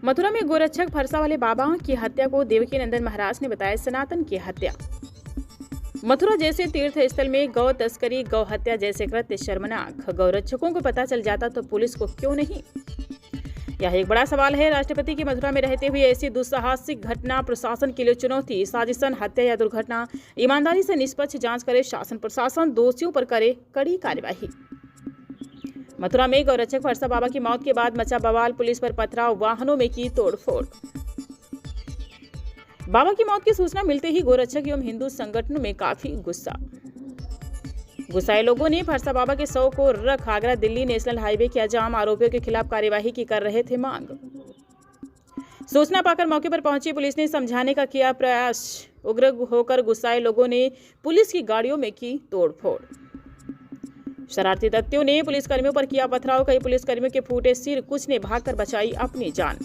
मथुरा में गोरक्षक फरसा वाले बाबा की हत्या को देवकी नंदन महाराज ने बताया सनातन की हत्या। मथुरा जैसे तीर्थ स्थल में गौ तस्करी, गौ हत्या जैसे कृत्य शर्मनाक। गौरक्षकों को पता चल जाता तो पुलिस को क्यों नहीं? यह एक बड़ा सवाल है। राष्ट्रपति की मथुरा में रहते हुए ऐसी दुस्साहसिक घटना प्रशासन के लिए चुनौती। साजिशन, हत्या या दुर्घटना, ईमानदारी से निष्पक्ष जांच करे शासन प्रशासन, दोषियों पर करे कड़ी कार्यवाही। मथुरा में गौरक्षक फरसा बाबा की मौत के बाद मचा बवाल, पुलिस पर पथराव, वाहनों में की तोड़फोड़। बाबा की मौत की सूचना मिलते ही गोरक्षक एवं हिंदू संगठनों में काफी गुस्साए लोगों ने फरसा बाबा के शव को रख आगरा दिल्ली नेशनल हाईवे किया जाम। आरोपियों के खिलाफ कार्यवाही की कर रहे थे मांग। सूचना पाकर मौके पर पहुंची पुलिस ने समझाने का किया प्रयास। उग्र होकर गुस्साए लोगों ने पुलिस की गाड़ियों में की तोड़फोड़। शरारती तत्वों ने पुलिसकर्मियों पर किया पथराव। कई पुलिसकर्मियों के फूटे सिर, कुछ ने भागकर बचाई अपनी जान।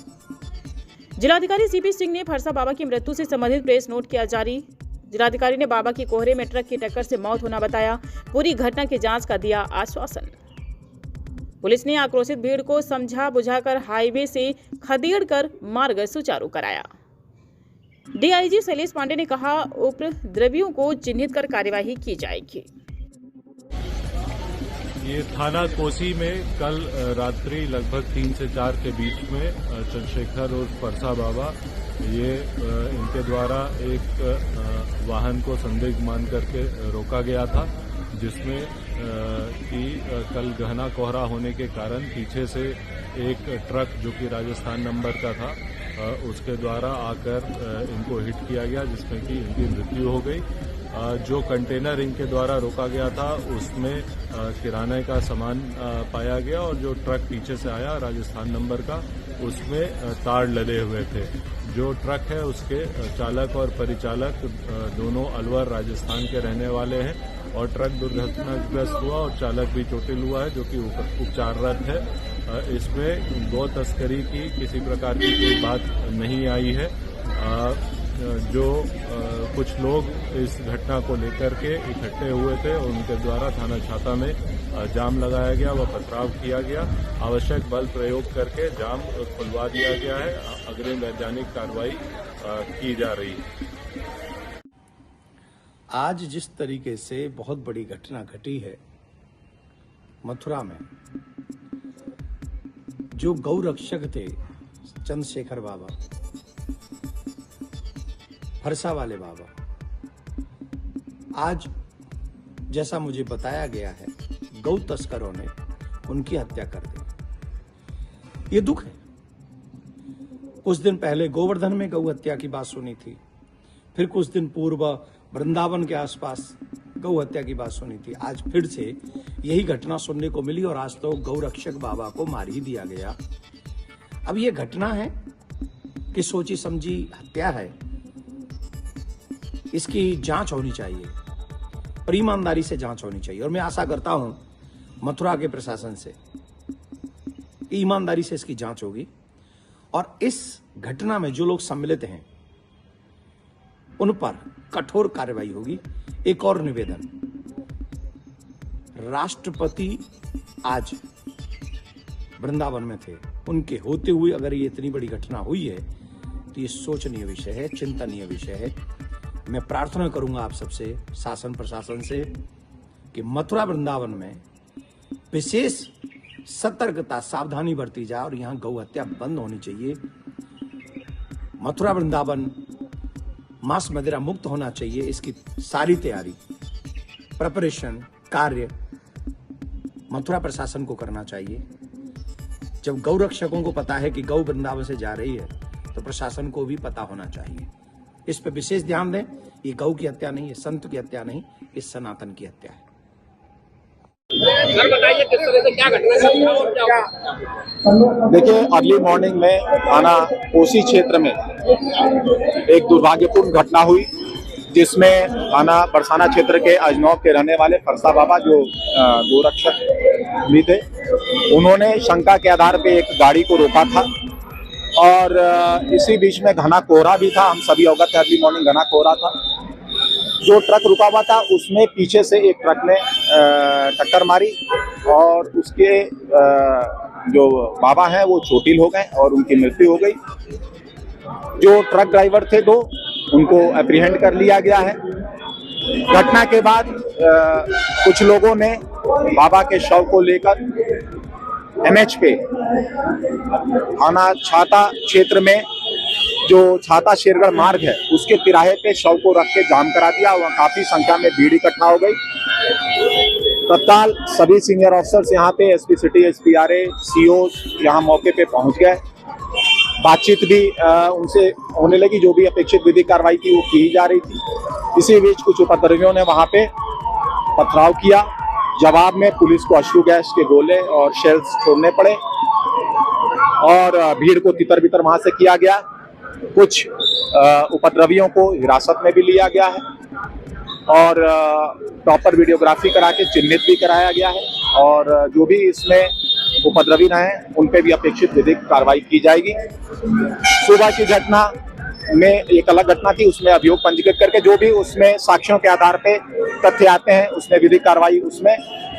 जिलाधिकारी सीपी सिंह ने फरसा बाबा की मृत्यु से संबंधित प्रेस नोट किया जारी। जिलाधिकारी ने बाबा की कोहरे में ट्रक की टक्कर से मौत होना बताया। पूरी घटना की जांच का दिया आश्वासन। पुलिस ने आक्रोशित भीड़ को समझा बुझाकर हाईवे से खदेड़कर मार्ग सुचारू कराया। डीआईजी शैलेश पांडे ने कहा, उपद्रवियों को चिन्हित कर कार्यवाही की जाएगी। ये थाना कोसी में कल रात्रि लगभग 3 से 4 के बीच में चंद्रशेखर और फरसा बाबा इनके द्वारा एक वाहन को संदिग्ध मान करके रोका गया था, जिसमें कि कल घना कोहरा होने के कारण पीछे से एक ट्रक जो कि राजस्थान नंबर का था उसके द्वारा आकर इनको हिट किया गया, जिसमें कि इनकी मृत्यु हो गई। जो कंटेनर इनके द्वारा रोका गया था उसमें किराने का सामान पाया गया और जो ट्रक पीछे से आया राजस्थान नंबर का उसमें तार लदे हुए थे। जो ट्रक है उसके चालक और परिचालक दोनों अलवर राजस्थान के रहने वाले हैं और ट्रक दुर्घटनाग्रस्त हुआ और चालक भी चोटिल हुआ है, जो कि उपचाररत है। इसमें गौ तस्करी की किसी प्रकार की कोई बात नहीं आई है। जो कुछ लोग इस घटना को लेकर के इकट्ठे हुए थे उनके द्वारा थाना छाता में जाम लगाया गया व पथराव किया गया। आवश्यक बल प्रयोग करके जाम खुलवा दिया गया है। अग्रिम वैज्ञानिक कार्रवाई की जा रही है। आज जिस तरीके से बहुत बड़ी घटना घटी है मथुरा में, जो गौ रक्षक थे चंद्रशेखर बाबा, फरसा वाले बाबा, आज जैसा मुझे बताया गया है गौ तस्करों ने उनकी हत्या कर दी। ये दुख है। कुछ दिन पहले गोवर्धन में गौ हत्या की बात सुनी थी, फिर कुछ दिन पूर्व वृंदावन के आसपास गौ हत्या की बात सुनी थी। आज फिर से यही घटना सुनने को मिली और आज तो गौ रक्षक बाबा को मार ही दिया गया। अब ये घटना है कि सोची समझी हत्या है, इसकी जांच होनी चाहिए और ईमानदारी से जांच होनी चाहिए। और मैं आशा करता हूं मथुरा के प्रशासन से ईमानदारी से इसकी जांच होगी और इस घटना में जो लोग सम्मिलित हैं उन पर कठोर कार्रवाई होगी। एक और निवेदन, राष्ट्रपति आज वृंदावन में थे, उनके होते हुए अगर ये इतनी बड़ी घटना हुई है तो ये सोचनीय विषय है, चिंतनीय विषय है। मैं प्रार्थना करूंगा आप सबसे, शासन प्रशासन से, कि मथुरा वृंदावन में विशेष सतर्कता, सावधानी बरती जाए और यहां गौ हत्या बंद होनी चाहिए। मथुरा वृंदावन मांस मदिरा मुक्त होना चाहिए। इसकी सारी तैयारी, प्रिपरेशन, कार्य मथुरा प्रशासन को करना चाहिए। जब गौ रक्षकों को पता है कि गौ वृंदावन से जा रही है तो प्रशासन को भी पता होना चाहिए। इस पे विशेष ध्यान दें। ये गौ की हत्या नहीं है, संत की हत्या नहीं, ये सनातन की हत्या है। सर बताइए किस तरह से क्या घटना घटी और क्या? देखिए, अर्ली मॉर्निंग में थाना कोसी क्षेत्र में एक दुर्भाग्यपूर्ण घटना हुई, जिसमें थाना बरसाना क्षेत्र के अजनौब के रहने वाले फरसा बाबा जो गोरक्षक भी थे, उन्होंने शंका के आधार पे एक गाड़ी को रोका था और इसी बीच में घना कोहरा भी था। हम सभी अवगत हैं, अर्ली मॉर्निंग घना कोहरा था। जो ट्रक रुका हुआ था उसमें पीछे से एक ट्रक ने टक्कर मारी और उसके जो बाबा हैं वो चोटिल हो गए और उनकी मृत्यु हो गई। जो ट्रक ड्राइवर थे दो, उनको एप्रीहेंड कर लिया गया है। घटना के बाद कुछ लोगों ने बाबा के शव को लेकर NH पे थाना छाता क्षेत्र में जो छाता शेरगढ़ मार्ग है उसके तिराहे पे शव को रख के जाम करा दिया। वहाँ काफी संख्या में भीड़ इकट्ठा हो गई। तत्काल सभी सीनियर ऑफिसर्स यहाँ पे SP city, SP RA, COs यहाँ मौके पे पहुँच गए। बातचीत भी उनसे होने लगी, जो भी अपेक्षित विधिक कार्रवाई थी वो की जा रही थी। इसी बीच कुछ उपद्रवियों ने वहाँ पे पथराव किया। जवाब में पुलिस को अश्रु गैस के गोले और शेल्स छोड़ने पड़े और भीड़ को तितर बितर वहां से किया गया। कुछ उपद्रवियों को हिरासत में भी लिया गया है और प्रॉपर वीडियोग्राफी करा के चिन्हित भी कराया गया है और जो भी इसमें उपद्रवी रहे उन पे भी अपेक्षित विधिक कार्रवाई की जाएगी। सुबह की घटना में एक अलग घटना थी, उसमें अभियोग पंजीकृत करके जो भी उसमें साक्ष्यों के आधार पे तथ्य आते हैं उसमें विधिक कार्रवाई उसमें,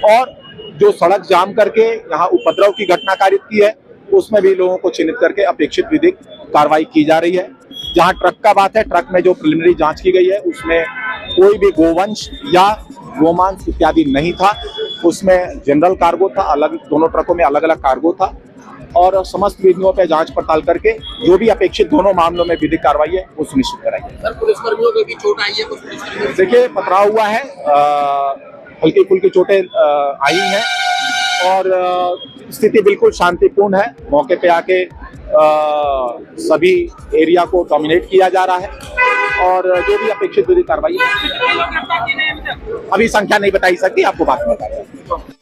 और जो सड़क जाम करके यहाँ उपद्रव की घटना कारित की है उसमें भी लोगों को चिन्हित करके अपेक्षित विधिक कार्रवाई की जा रही है। जहाँ ट्रक का बात है, ट्रक में जो प्रिलिमिनरी जांच की गई है उसमें कोई भी गोवंश या गोमांस इत्यादि नहीं था। उसमें जनरल कार्गो था, अलग दोनों ट्रकों में अलग अलग कार्गो था और समस्त विधियों पर जांच पड़ताल करके जो भी अपेक्षित दोनों मामलों में विधिक कार्रवाई है वो सुनिश्चित कराई। सर, पुलिसकर्मियों को भी चोट आई है? कुछ पुलिसकर्मियों देखिए, पथराव हुआ है, हल्की फुल्की चोटें आई हैं और स्थिति बिल्कुल शांतिपूर्ण है। मौके पे आके सभी एरिया को डोमिनेट किया जा रहा है और जो भी अपेक्षित विधिक कार्रवाई है अभी संख्या नहीं बताई सकती, आपको बाद में बताया।